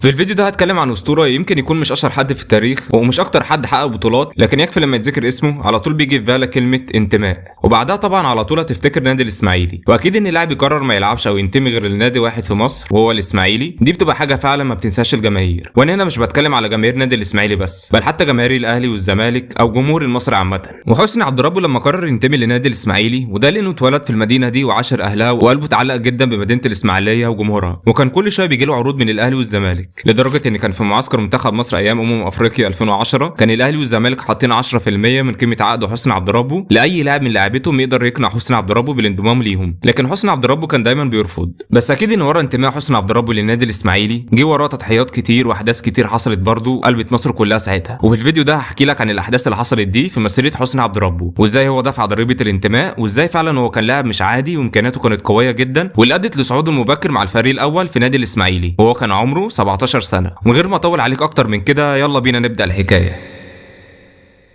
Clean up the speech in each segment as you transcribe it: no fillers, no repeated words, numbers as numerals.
في الفيديو ده هتكلم عن اسطوره يمكن يكون مش اشهر حد في التاريخ ومش اكتر حد حقق بطولات، لكن يكفي لما يتذكر اسمه على طول بيجي في بالك كلمه انتماء، وبعدها طبعا على طول هتفتكر نادي الاسماعيلي. واكيد ان لاعب يقرر ما يلعبش او ينتمي غير لنادي واحد في مصر وهو الاسماعيلي، دي بتبقى حاجه فعلا ما بتنساش الجماهير. وانا هنا مش بتكلم على جماهير نادي الاسماعيلي بس، بل حتى جماهير الاهلي والزمالك او جمهور المصري عامه. وحسني عبد ربه لما قرر ينتمي لنادي الاسماعيلي، وده لانه اتولد في المدينه دي وعاشر اهلها وقلبه اتعلق جدا بمدينه الاسماعيليه وجمهورها، وكان كل شويه بيجي له عروض من الاهلي والزمالك، لدرجه ان كان في معسكر منتخب مصر ايام افريقيا 2010 كان الاهلي والزمالك حاطين 10% من قيمه عقد حسني عبد ربه لاي لاعب من لاعبتهم يقدر يقنع حسني عبد ربه بالانضمام ليهم، لكن حسني عبد ربه كان دايما بيرفض. بس اكيد ان ورا انتماء حسني عبد ربه للنادي الاسماعيلي جه وراه تضحيات كتير واحداث كتير حصلت برضه قلبت مصر كلها ساعتها. وفي الفيديو ده هحكي لك عن الاحداث اللي حصلت دي في مسيره حسني عبد ربه، وازاي هو دفع ضريبه الانتماء، وازاي فعلا هو كان لاعب مش عادي وامكانياته كانت قويه جدا واللي ادت لصعوده المبكر مع الفريق الاول في نادي الاسماعيلي وهو كان عمره 17 سنه. ومن غير ما اطول عليك اكتر من كده يلا بينا نبدا الحكايه.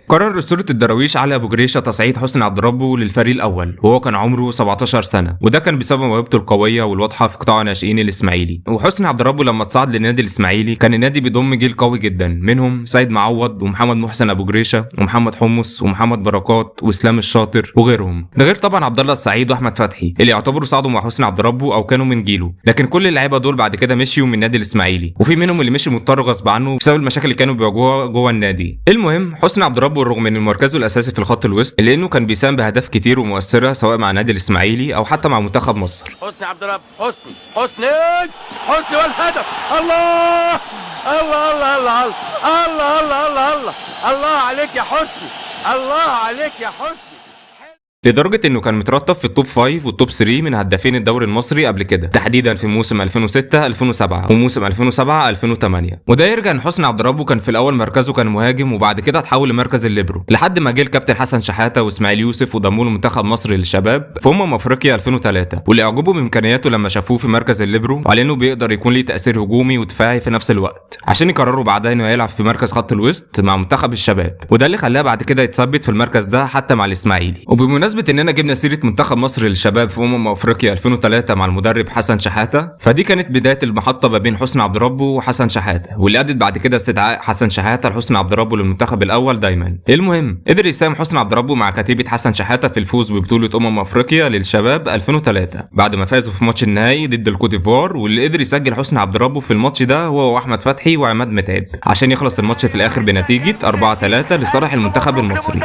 قرر أسطورة الدراويش علي أبو جريشة تصعيد حسني عبد ربه للفريق الأول وهو كان عمره 17 سنة، وده كان بسبب موهبته القوية والواضحة في قطاع ناشئين الإسماعيلي. وحسني عبد ربه لما اتصعد للنادي الإسماعيلي كان النادي بيضم جيل قوي جدا، منهم سيد معوض ومحمد محسن أبو جريشة ومحمد حمص ومحمد بركات وإسلام الشاطر وغيرهم، ده غير طبعا عبد الله السعيد وأحمد فتحي اللي يعتبروا صعدوا مع حسني عبد ربه أو كانوا من جيله، لكن كل اللعيبة دول بعد كده مشيوا من النادي الإسماعيلي، وفي منهم اللي مشي مضطر غصب عنه بسبب المشاكل اللي كانوا بيواجهوها جوه النادي. المهم حسني عبد ربه رغم من مركزه الاساسي في الخط الوسط الا انه كان بيساهم باهداف كتير ومؤثره سواء مع نادي الاسماعيلي او حتى مع منتخب مصر. حسني عبد ربه حسني والهدف. الله الله الله الله الله الله الله الله الله عليك يا حسني، الله عليك يا حسني، لدرجه انه كان مترتب في التوب 5 والتوب 3 من هدافين الدوري المصري قبل كده، تحديدا في موسم 2006 2007 وموسم 2007 2008. وده يرجع ان حسني عبد ربه كان في الاول مركزه كان مهاجم، وبعد كده اتحول لمركز الليبرو لحد ما جه الكابتن حسن شحاته واسماعيل يوسف وضموه لمنتخب مصر للشباب في افريقيا 2003، واللي اعجبوا بامكانياته لما شافوه في مركز الليبرو وعلى انه بيقدر يكون ليه تاثير هجومي ودفاعي في نفس الوقت، عشان يقرروا بعدها انه يلعب في مركز خط الوسط مع منتخب الشباب، وده اللي خلاه بعد كده يتثبت في المركز ده حتى مع الاسماعيلي. وبمناسبه اننا جبنا سيره منتخب مصر للشباب في افريقيا 2003 مع المدرب حسن شحاته، فدي كانت بدايه المحطه ما بين حسني عبد ربه وحسن شحاته، واللي ادت بعد كده استدعاء حسن شحاته لحسني عبد ربه للمنتخب الاول دايما. المهم قدر يساهم حسني عبد ربه مع كتيبه حسن شحاته في الفوز ببطوله افريقيا للشباب 2003 بعد ما فازوا في ماتش النهائي ضد الكوت ديفوار، واللي قدر يسجل حسني عبد ربه في الماتش ده هو واحمد فتحي وعماد متعب عشان يخلص الماتش في الاخر بنتيجه 4-3 لصالح المنتخب المصري.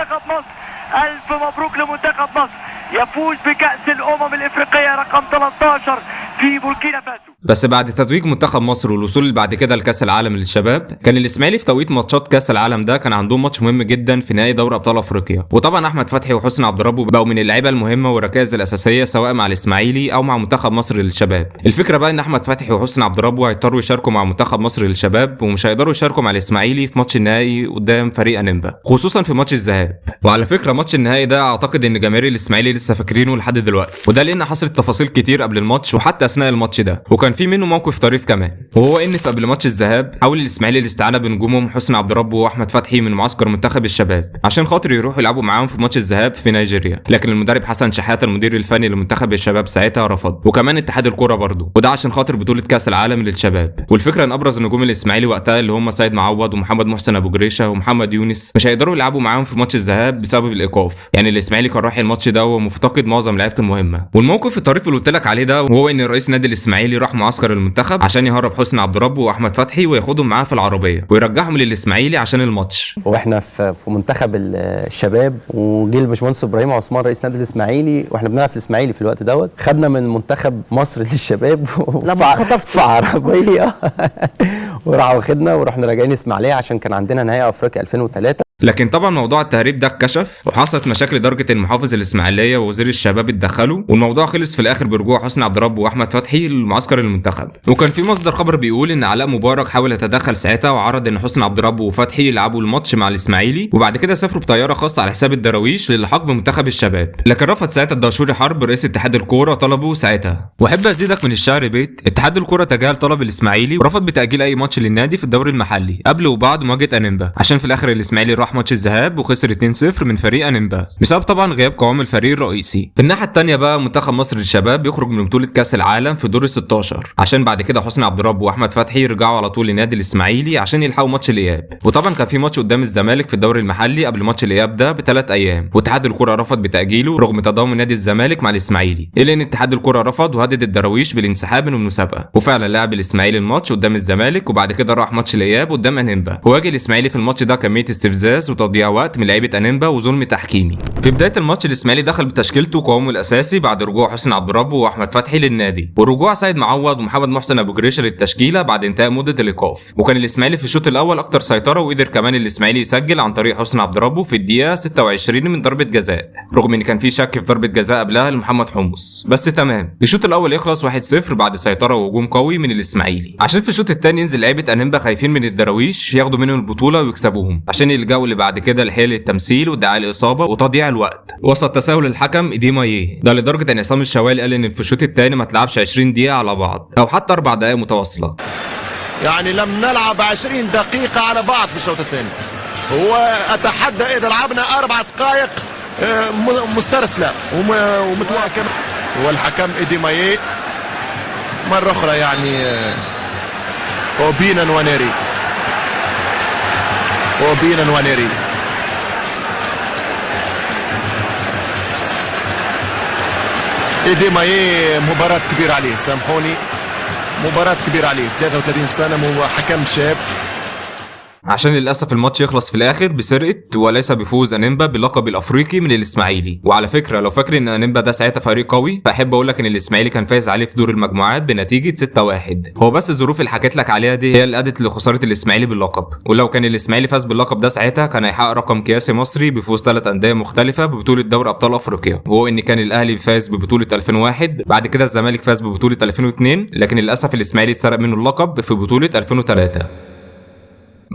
ألف مبروك لمنتخب مصر يفوز بكأس الأمم الإفريقية رقم 13 في بوركينا فاسو. بس بعد تتويج منتخب مصر والوصول بعد كده لكاس العالم للشباب، كان الاسماعيلي في توقيت ماتشات كاس العالم ده كان عندهم ماتش مهم جدا في نهائي دوري ابطال افريقيا، وطبعا احمد فتحي وحسني عبد ربه بقوا من اللعيبه المهمه والركائز الاساسيه سواء مع الاسماعيلي او مع منتخب مصر للشباب. الفكره بقى ان احمد فتحي وحسني عبد ربه هيضطروا يشاركوا مع منتخب مصر للشباب ومش هيقدروا يشاركوا مع الاسماعيلي في ماتش النهائي قدام فريق انيمبا، خصوصا في ماتش الذهاب. وعلى فكره ماتش النهائي ده اعتقد ان جماهير الاسماعيلي لسه فاكرينه لحد دلوقتي، وده لان حصلت تفاصيل كتير قبل الماتش وحتى اثناء الماتش ده، وكان في منه موقف طريف كمان، وهو ان في قبل ماتش الذهاب حاول الاسماعيلي الاستعانه بنجومهم حسني عبد ربه واحمد فتحي من معسكر منتخب الشباب عشان خاطر يروحوا يلعبوا معاهم في ماتش الذهاب في نيجيريا، لكن المدرب حسن شحاته المدير الفني لمنتخب الشباب ساعتها رفض، وكمان اتحاد الكوره برضه، وده عشان خاطر بطوله كاس العالم للشباب. والفكره ان ابرز نجوم الاسماعيلي وقتها اللي هم سيد معوض ومحمد محسن ابو جريشه ومحمد يونس مش هيقدروا يلعبوا معاهم في ماتش الذهاب بسبب الايقاف، يعني الاسماعيلي كان رايح الماتش ده ومفتقد معظم لعيبته المهمه. والموقف الطريف اللي قلت لك عليه ده وهو ان رئيس نادي الاسماعيلي راح معسكر المنتخب عشان يهرب حسني عبد ربه واحمد فتحي وياخدهم معاه في العربيه ويرجعهم للاسماعيلي عشان الماتش. واحنا في منتخب الشباب وجه الباشمهندس ابراهيم عثمان رئيس نادي الاسماعيلي واحنا بنلعب في الاسماعيلي في الوقت دوت، خدنا من منتخب مصر للشباب في عربيه وراح واخدنا ورحنا راجعين اسماعيليه عشان كان عندنا نهائي افريقيا 2003. لكن طبعا موضوع التهريب ده اتكشف وحصلت مشاكل لدرجه ان محافظ الاسماعيليه ووزير الشباب اتدخلوا، والموضوع خلص في الاخر برجوع حسني عبد ربه واحمد فتحي للمعسكر المنتخب. وكان في مصدر خبر بيقول ان علاء مبارك حاول يتدخل ساعتها وعرض ان حسني عبد ربه وفتحي يلعبوا الماتش مع الاسماعيلي، وبعد كده سافروا بطياره خاصه على حساب الدراويش للحاق بمنتخب الشباب، لكن رفض ساعتها الدهشوري حرب رئيس اتحاد الكوره طلبه ساعتها. واحب ازيدك من الشعر بيت اتحاد الكوره تجاهل طلب الاسماعيلي ورفض بتاجيل اي ماتش للنادي في الدوري المحلي قبل وبعد مواجهه انيمبا، عشان في الاخر الاسماعيلي راح راح ماتش الذهاب وخسر 2-0 من فريق انيمبا بسبب طبعا غياب قوام الفريق الرئيسي. في الناحيه الثانيه بقى منتخب مصر للشباب بيخرج من بطوله كاس العالم في دور ال 16 عشان بعد كده حسني عبد رب واحمد فتحي يرجعوا على طول لنادي الاسماعيلي عشان يلحقوا ماتش الاياب. وطبعا كان في ماتش قدام الزمالك في الدوري المحلي قبل ماتش الاياب ده ب3 ايام، واتحاد الكره رفض بتاجيله رغم تضامن نادي الزمالك مع الاسماعيلي، الا ان اتحاد الكره رفض وهدد الدراويش بالانسحاب من المسابقه. وفعلا لعب الاسماعيلي الماتش قدام الزمالك وبعد كده راح ماتش الاياب قدام انيمبا، وواجه الاسماعيلي في الماتش ده كميه استفزاز وتضييع وقت من لعيبه انيمبا وظلم تحكيمي. في بدايه الماتش الاسماعيلي دخل بتشكيلته وقوامه الاساسي بعد رجوع حسني عبد رب واحمد فتحي للنادي، ورجوع سيد معوض ومحمد محسن ابو جريشه للتشكيله بعد انتهاء مده الايقاف. وكان الاسماعيلي في الشوط الاول اكتر سيطره، وقدر كمان الاسماعيلي يسجل عن طريق حسني عبد رب في الدقيقه 26 من ضربه جزاء، رغم ان كان في شك في ضربه جزاء قبلها لمحمد حمص. بس تمام، الشوط الاول يخلص 1-0 بعد سيطره وهجوم قوي من الاسماعيلي، عشان في الشوط الثاني ينزل لعيبه انيمبا خايفين من الدراويش ياخدوا منهم البطوله ويكسبوهم عشان يلجأوا اللي بعد كده لحيل التمثيل وادعاء الاصابه وتضييع الوقت. وسط تساهل الحكم إديماييه ده لدرجه ان عصام الشوالي قال ان في الشوط الثاني ما تلعبش 20 دقيقه على بعض او حتى 4 دقائق متواصله. يعني لم نلعب 20 دقيقة على بعض في الشوط الثاني، وأتحدى إذا لعبنا 4 دقائق مسترسلة ومتواصلة. والحكم إديماييه مرة أخرى يعني أوبينا نوانيري إديماييه مباراة كبيرة عليه، سامحوني، مباراة كبيرة عليه، 33 سنة، هو حكم شاب. عشان للاسف الماتش يخلص في الاخر بسرقه وليس بفوز انيمبا باللقب الافريقي من الاسماعيلي. وعلى فكره لو فاكر ان انيمبا ده ساعتها فريق قوي، فاحب اقول لك ان الاسماعيلي كان فايز عليه في دور المجموعات بنتيجه 6-1. هو بس الظروف اللي حكيت لك عليها دي هي اللي ادت لخساره الاسماعيلي باللقب، ولو كان الاسماعيلي فاز باللقب ده ساعتها كان هيحقق رقم قياسي مصري بفوز 3 انديه مختلفه ببطوله دوري ابطال افريقيا، وهو ان كان الاهلي فاز ببطوله 2001، بعد كده الزمالك فاز ببطوله 2002، لكن للاسف الاسماعيلي اتسرق منه اللقب في بطوله 2003.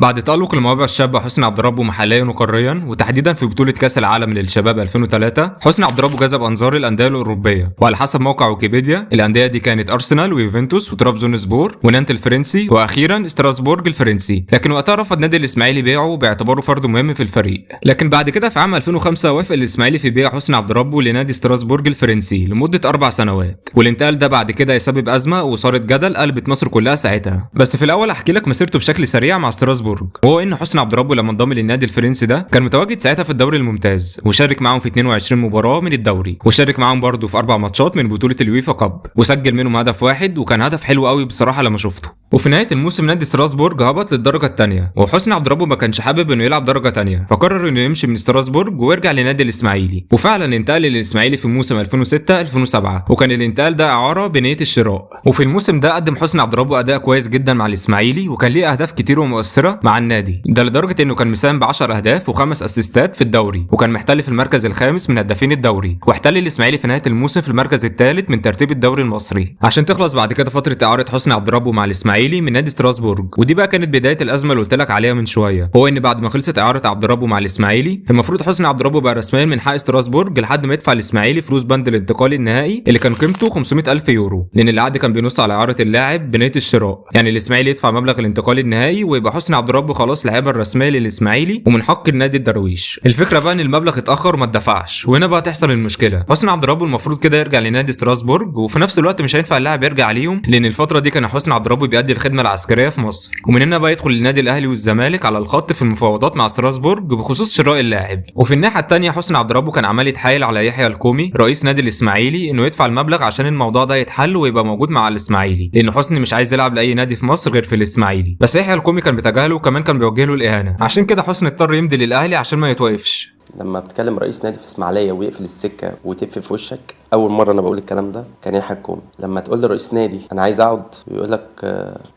بعد تألق المواهب الشابة حسني عبد رب محليا وقاريا وتحديدا في بطولة كأس العالم للشباب 2003، حسني عبد رب جذب أنظار الأندية الأوروبية، وعلى حسب موقع ويكيبيديا الأندية دي كانت أرسنال ويوفنتوس وترابزون سبور ونانت الفرنسي وأخيرا ستراسبورج الفرنسي، لكن وقتها رفض نادي الإسماعيلي بيعه باعتباره فرد مهم في الفريق. لكن بعد كده في عام 2005 وافق الإسماعيلي في بيع حسني عبد رب لنادي ستراسبورج الفرنسي لمدة 4 سنوات، والانتقال ده بعد كده يسبب أزمة وصارت جدل قلبت مصر كلها ساعتها. بس في الأول أحكي لك مسيرته بشكل سريع مع ستراسبورج، وهو إن حسني عبد رب لما انضم للنادي الفرنسي ده كان متواجد ساعتها في الدوري الممتاز، وشارك معاهم في 22 مباراة من الدوري، وشارك معاهم برضه في 4 ماتشات من بطولة اليويفا كاب، وسجل منهم هدف واحد، وكان هدف حلو قوي بصراحة لما شفته. وفي نهاية الموسم نادي ستراسبورج هبط للدرجة الثانية، وحسني عبد رب ما كانش حابب انه يلعب درجة ثانية، فقرر انه يمشي من ستراسبورج ويرجع لنادي الاسماعيلي، وفعلا انتقل للاسماعيلي في موسم 2006-2007، وكان الانتقال ده اعارة بنية الشراء. وفي الموسم ده قدم حسني عبد رب اداء كويس جدا مع الاسماعيلي، وكان ليه اهداف كتير ومؤثرة مع النادي ده لدرجة انه كان مساهم ب10 اهداف و5 اسيستات في الدوري، وكان محتل في المركز الخامس من هدافين الدوري، واحتل الاسماعيلي في نهايه الموسم في المركز الثالث من ترتيب الدوري المصري، عشان تخلص بعد كده فتره اعاره حسني عبد رب مع الاسماعيلي من نادي ستراسبورج. ودي بقى كانت بدايه الازمه اللي قلت لك عليها من شويه، هو ان بعد ما خلصت اعاره عبد رب مع الاسماعيلي المفروض حسني عبد رب بقى رسميا من حق ستراسبورج لحد ما يدفع الاسماعيلي فلوس بند الانتقال النهائي اللي كان قيمته 500,000 يورو، لان العقد كان بينص على اعاره اللاعب بنيه الشراء، يعني الاسماعيلي يدفع مبلغ الانتقال النهائي ويبقى حسني عبد رب خلاص اللاعب الرسميه للاسماعيلي ومن حق النادي الدراويش. الفكره بقى ان المبلغ اتاخر وما اتدفعش، وهنا بقى تحصل المشكله. حسني عبد رب المفروض كده يرجع لنادي ستراسبورج، وفي نفس الوقت مش هينفع اللاعب يرجع ليهم لان الفتره دي كان حسني عبد رب بيأدي الخدمه العسكريه في مصر، ومن هنا بقى يدخل النادي الاهلي والزمالك على الخط في المفاوضات مع ستراسبورج بخصوص شراء اللاعب. وفي الناحيه الثانيه حسني عبد رب كان عمال يتحايل على يحيى الكومي رئيس نادي الاسماعيلي انه يدفع المبلغ عشان الموضوع ده يتحل ويبقى موجود مع الاسماعيلي، لان حسني مش عايز يلعب لاي نادي في مصر غير في الاسماعيلي. بس يحيى الكومي كان بيتجاهله وكمان كان بيوجه له الاهانه، عشان كده حسني اضطر يمضي للاهلي عشان ما يتوقفش. لما بتكلم رئيس نادي في اسماعيليه ويقفل السكه وتقفل في وشك، اول مره انا بقول الكلام ده كان يحيى الكومي. لما تقول لرئيس نادي انا عايز اقعد ويقول لك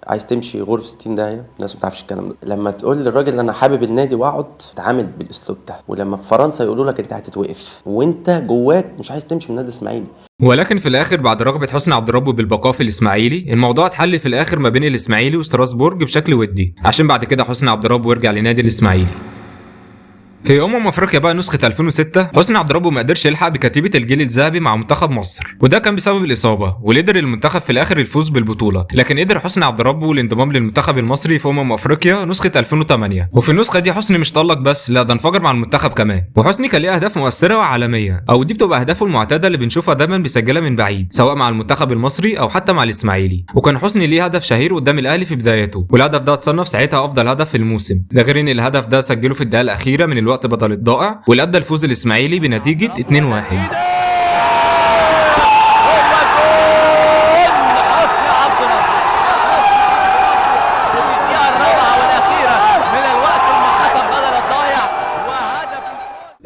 عايز تمشي غرفه 60 داهيه، الناس ما بتعرفش الكلام ده. لما تقول للراجل انا حابب النادي واقعد، تتعامل بالاسلوب ده. ولما في فرنسا يقولوا لك انت هتتوقف وانت جواك مش عايز تمشي من النادي الاسماعيلي. ولكن في الاخر بعد رغبه حسني عبد رب بالبقاء في الاسماعيلي، الموضوع اتحل في الاخر ما بين الاسماعيلي وستراسبورج بشكل ودي، عشان بعد كده حسني عبد رب يرجع لنادي الاسماعيلي. في افريقيا بقى نسخه 2006 حسني عبد ربه ما قدرش يلحق بكتيبه الجيل الذهبي مع منتخب مصر، وده كان بسبب الاصابه، وقدر المنتخب في الاخر الفوز بالبطوله، لكن قدر حسني عبد ربه الانضمام للمنتخب المصري في افريقيا نسخه 2008. وفي النسخه دي حسني مش طلق بس، لا ده انفجر مع المنتخب كمان. وحسني كان ليه اهداف مؤثره وعالميه، او دي بتبقى اهدافه المعتاده اللي بنشوفها دايما بيسجلها من بعيد سواء مع المنتخب المصري او حتى مع الاسماعيلي. وكان حسني ليه هدف شهير قدام الاهلي في بدايته، والهدف ده اتصنف ساعتها افضل هدف في الموسم، ده غير ان الهدف ده سجله في الدقيقه الاخيره من الوقت بدل الضائع، واللي ادى الفوز الاسماعيلي بنتيجه 2-1.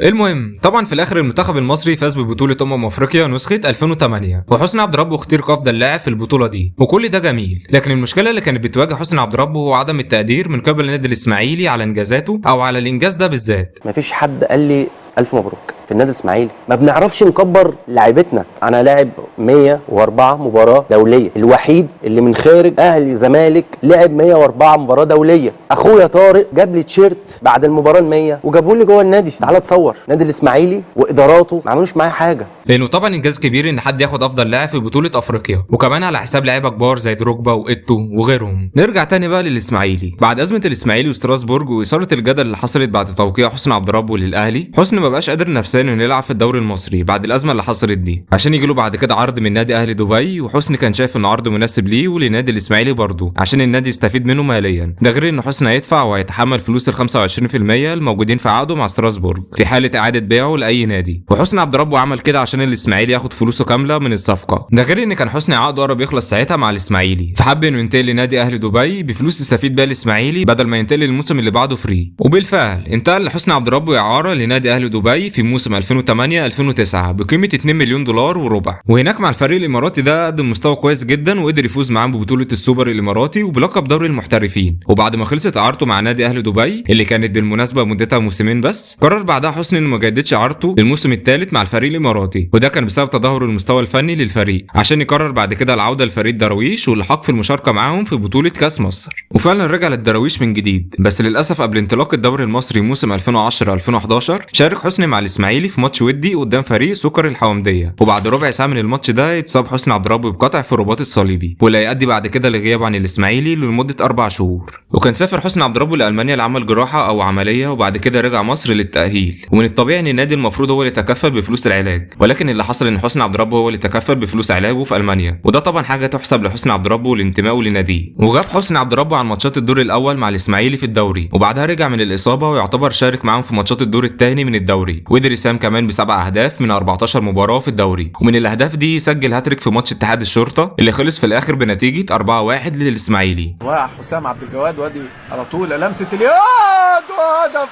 المهم طبعا في الاخر المنتخب المصري فاز ببطوله افريقيا نسخه 2008، وحسني عبد ربه اختير كافضل لاعب في البطوله دي، وكل ده جميل. لكن المشكله اللي كانت بتواجه حسني عبد ربه هو عدم التقدير من قبل النادي الاسماعيلي على انجازاته او على الانجاز ده بالذات. مفيش حد قال لي الف مبروك في النادي الاسماعيلي، ما بنعرفش نكبر لاعيبتنا. انا لاعب 104 مباراه دوليه، الوحيد اللي من خارج اهلي زمالك لعب 104 مباراه دوليه. اخويا طارق جاب لي تيشيرت بعد المباراه ال100 وجابوا لي جوه النادي، تعالى تصور. النادي الاسماعيلي واداراته ما عملوش معايا حاجه، لانه طبعا انجاز كبير ان حد ياخد افضل لاعب في بطوله افريقيا، وكمان على حساب لعيبه كبار زي دروجبا وايتو وغيرهم. نرجع تاني بقى للاسماعيلي. بعد ازمه الاسماعيلي وستراسبورج واثاره الجدل اللي حصلت بعد توقيع حسني عبد ربه للاهلي، حسني ما بقاش قادر نفسيا انه يلعب في الدوري المصري بعد الازمه اللي حصلت دي، عشان يجي له بعد كده عرض من نادي اهلي دبي، وحسني كان شايف انه عرض مناسب ليه ولنادي الاسماعيلي برضه عشان النادي يستفيد منه ماليا، ده غير ان حسني هيدفع وهيتحمل فلوس ال 25% الموجودين في عقده مع ستراسبورج في حاله اعاده بيعه لاي نادي. وحسني عبد ربه عمل كده عشان الاسماعيلي ياخد فلوسه كامله من الصفقه، ده غير ان كان حسني عقده قرب يخلص ساعتها مع الاسماعيلي، فحب انه ينتقل لنادي اهلي دبي بفلوس يستفيد بيها الاسماعيلي بدل ما ينتقل الموسم اللي بعده فري. وبالفعل انتقل حسني عبد ربه اعاره لنادي اهلي دبي في موسم 2008 2009 بقيمه 2 مليون دولار وربع، وهناك مع الفريق الاماراتي ده قدم مستوى كويس جدا وقدر يفوز معاه ببطوله السوبر الاماراتي وبلقب دوري المحترفين. وبعد ما خلصت اعارته مع نادي اهلي دبي اللي كانت بالمناسبه مدتها موسمين بس، قرر بعدها حسني انه ما جددش اعارته للموسم الثالث مع الفريق الاماراتي، وده كان بسبب تدهور المستوى الفني للفريق، عشان يقرر بعد كده العوده لفريق دراويش والحاق في المشاركه معاهم في بطوله كاس مصر. وفعلا رجع للدراويش من جديد، بس للاسف قبل انطلاق الدوري المصري موسم 2010 2011 شارك حسني مع الاسماعيلي في ماتش ودي قدام فريق سكر الحومديه، وبعد ربع ساعه من الماتش ده اتصاب حسني عبد ربه بقطع في الرباط الصليبي، واللي هيؤدي بعد كده لغياب عن الاسماعيلي لمده 4 شهور. وكان سافر حسني عبد ربه لالمانيا لعمل جراحه او عمليه، وبعد كده رجع مصر للتاهيل. ومن الطبيعي ان النادي المفروض هو اللي يتكفل بفلوس العلاج، ولكن اللي حصل ان حسني عبد ربه هو اللي تكفل بفلوس علاجه في المانيا، وده طبعا حاجه تحسب لحسني عبد ربه لانتمائه لناديه. وغاب حسني عبد ربه عن ماتشات الدور الاول مع الاسماعيلي في الدوري، وبعدها رجع من الاصابه ويعتبر شارك معاهم في ماتشات الدور الثاني من الدوري، وقدر يساهم كمان ب7 اهداف من 14 مباراه في الدوري. ومن الاهداف دي سجل هاتريك في ماتش اتحاد الشرطه اللي خلص في الاخر بنتيجه 4-1 للاسماعيلي. واقع حسام عبد الجواد وادي على طول لمسه اليد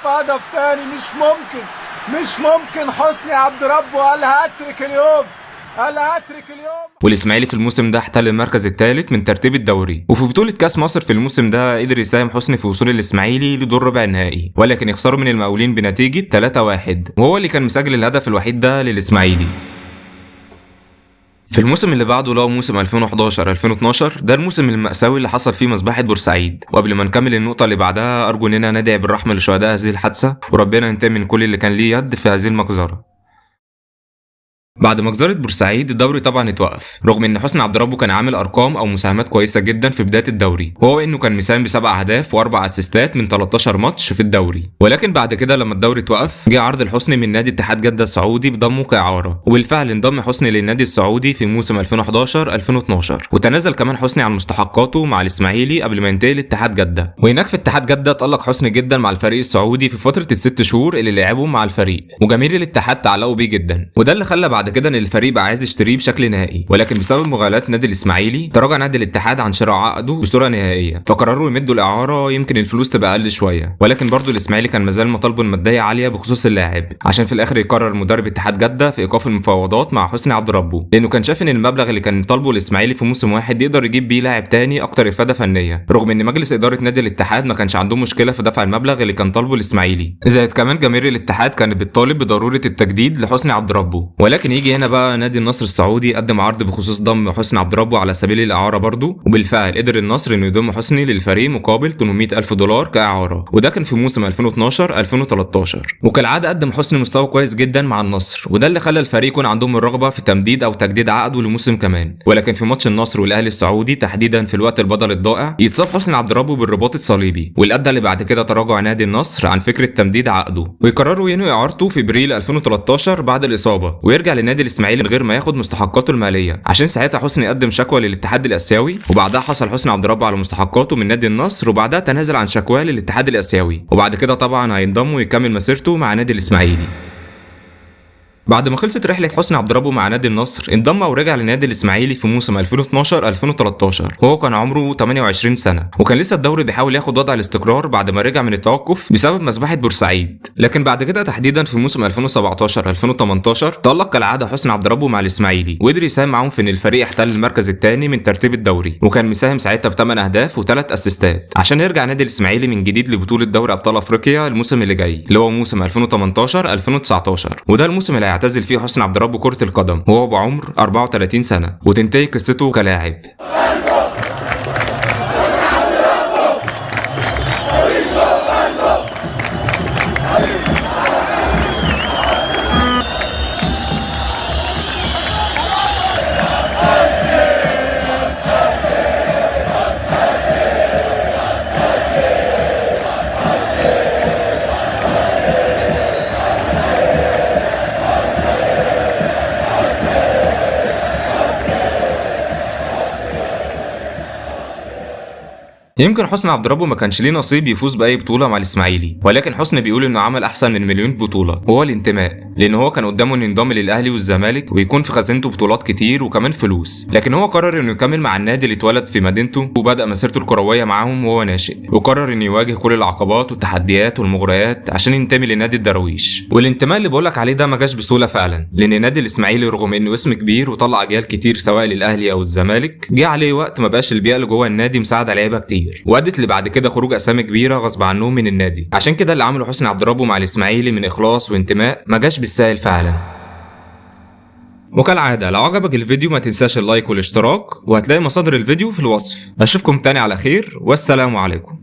وهدف تاني. مش ممكن حسني عبد ربه الهاتريك اليوم. والاسماعيلي في الموسم ده احتل المركز الثالث من ترتيب الدوري. وفي بطوله كاس مصر في الموسم ده قدر يساهم حسني في وصول الاسماعيلي لدور ربع النهائي، ولكن يخسروا من المقاولين بنتيجه 3-1، وهو اللي كان مسجل الهدف الوحيد ده للاسماعيلي. في الموسم اللي بعده اللي هو موسم 2011-2012 ده الموسم المأساوي اللي حصل فيه مذبحة بورسعيد. وقبل ما نكمل النقطة اللي بعدها أرجو إننا ندعي بالرحمة لشهداء هذه الحادثة، وربنا ينتقم من كل اللي كان ليه يد في هذه المجزرة. بعد مجزرة بورسعيد الدوري طبعا اتوقف، رغم ان حسني عبد ربه كان عامل ارقام او مساهمات كويسه جدا في بدايه الدوري، وهو انه كان مساهم ب7 اهداف و4 اسيستات من 13 ماتش في الدوري. ولكن بعد كده لما الدوري اتوقف جه عرض الحسني من نادي اتحاد جده السعودي بضمه كاعاره، وبالفعل انضم حسني للنادي السعودي في موسم 2011-2012، وتنازل كمان حسني عن مستحقاته مع الاسماعيلي قبل ما ينتقل لاتحاد جده. وهناك في اتحاد جده تألق حسني جدا مع الفريق السعودي في فتره ال6 شهور اللي لعبهم مع الفريق، وجماهير الاتحاد تعلقوا بيه جدا، وده اللي خلى بعد كده ان الفريق بقى عايز يشتريه بشكل نهائي. ولكن بسبب مغالاة نادي الاسماعيلي تراجع نادي الاتحاد عن شراء عقده بصوره نهائيه، فقرروا يمدوا الاعاره يمكن الفلوس تبقى اقل شويه. ولكن برضه الاسماعيلي كان مازال مطالبه الماديه عاليه بخصوص اللاعب، عشان في الاخر يقرر مدرب اتحاد جده في ايقاف المفاوضات مع حسني عبد ربه، لانه كان شاف ان المبلغ اللي كان طالبه الاسماعيلي في موسم واحد يقدر يجيب بيه لاعب تاني اكتر افاده فنيه، رغم ان مجلس اداره نادي الاتحاد ما كانش عندهم مشكله في دفع المبلغ اللي كان طالبه الاسماعيلي. زائد كمان جماهير الاتحاد كانت بتطالب بضروره التجديد لحسني عبد ربه، ولكن لكن يجي هنا بقى نادي النصر السعودي قدم عرض بخصوص ضم حسني عبد ربه على سبيل الاعاره برضه، وبالفعل قدر النصر انه يضم حسني للفريق مقابل 800,000 دولار كاعاره، وده كان في موسم 2012 2013. وكالعاده قدم حسني مستوى كويس جدا مع النصر، وده اللي خلى الفريق يكون عندهم الرغبه في تمديد او تجديد عقده لموسم كمان. ولكن في ماتش النصر والاهلي السعودي تحديدا في الوقت البدل الضائع يتصاب حسني عبد ربه بالرباط الصليبي، واللي ادى بعد كده تراجع نادي النصر عن فكره تمديد عقده، ويقرروا ينهوا اعارته في ابريل 2013 بعد الاصابه، ويرجع للنادي الاسماعيلي من غير ما ياخد مستحقاته الماليه، عشان ساعتها حسني قدم شكوى للاتحاد الاسيوي، وبعدها حصل حسني عبد ربه على مستحقاته من نادي النصر، وبعدها تنازل عن شكواه للاتحاد الاسيوي، وبعد كده طبعا هينضم ويكمل مسيرته مع نادي الاسماعيلي. بعد ما خلصت رحلة حسني عبد ربه مع نادي النصر انضم ورجع لنادي الاسماعيلي في موسم 2012 2013 وهو كان عمره 28 سنة، وكان لسه الدوري بيحاول ياخد وضع الاستقرار بعد ما رجع من التوقف بسبب مذبحة بورسعيد. لكن بعد كده تحديدا في موسم 2017 2018 تألق كالعادة حسني عبد ربه مع الاسماعيلي، وقدر يساهم معاهم في ان الفريق احتل المركز الثاني من ترتيب الدوري، وكان مساهم ساعتها ب8 اهداف و3 اسيستات عشان يرجع نادي الاسماعيلي من جديد لبطولة دوري ابطال افريقيا الموسم اللي جاي اللي هو موسم 2018 2019، وده الموسم اللي هيعتزل فيه حسني عبد ربه كرة القدم وهو بعمر 34 سنة، وتنتهي قصته كلاعب. يمكن حسني عبد ربه ما كانش ليه نصيب يفوز باي بطوله مع الاسماعيلي، ولكن حسني بيقول انه عمل احسن من مليون بطوله وهو الانتماء، لان هو كان قدامه انه ينضم للاهلي والزمالك ويكون في خزينته بطولات كتير وكمان فلوس، لكن هو قرر انه يكمل مع النادي اللي اتولد في مدينته وبدا مسيرته الكرويه معاهم وهو ناشئ، وقرر انه يواجه كل العقبات والتحديات والمغريات عشان ينتمي لنادي الدراويش. والانتماء اللي بقولك عليه ده ما جاش بسهوله فعلا، لان نادي الاسماعيلي رغم انه اسم كبير وطلع اجيال كتير سواء للاهلي او الزمالك جه عليه وقت ما بقاش البيئه اللي جوه النادي مساعده لعيبه كتير، وادت اللي بعد كده خروج اسامي كبيره غصب عنهم من النادي. عشان كده اللي عمله حسني عبد ربه مع الاسماعيلي من اخلاص وانتماء ما جاش بالسهل فعلا. وكالعاده لو عجبك الفيديو ما تنساش اللايك والاشتراك، وهتلاقي مصادر الفيديو في الوصف. اشوفكم تاني على خير والسلام عليكم.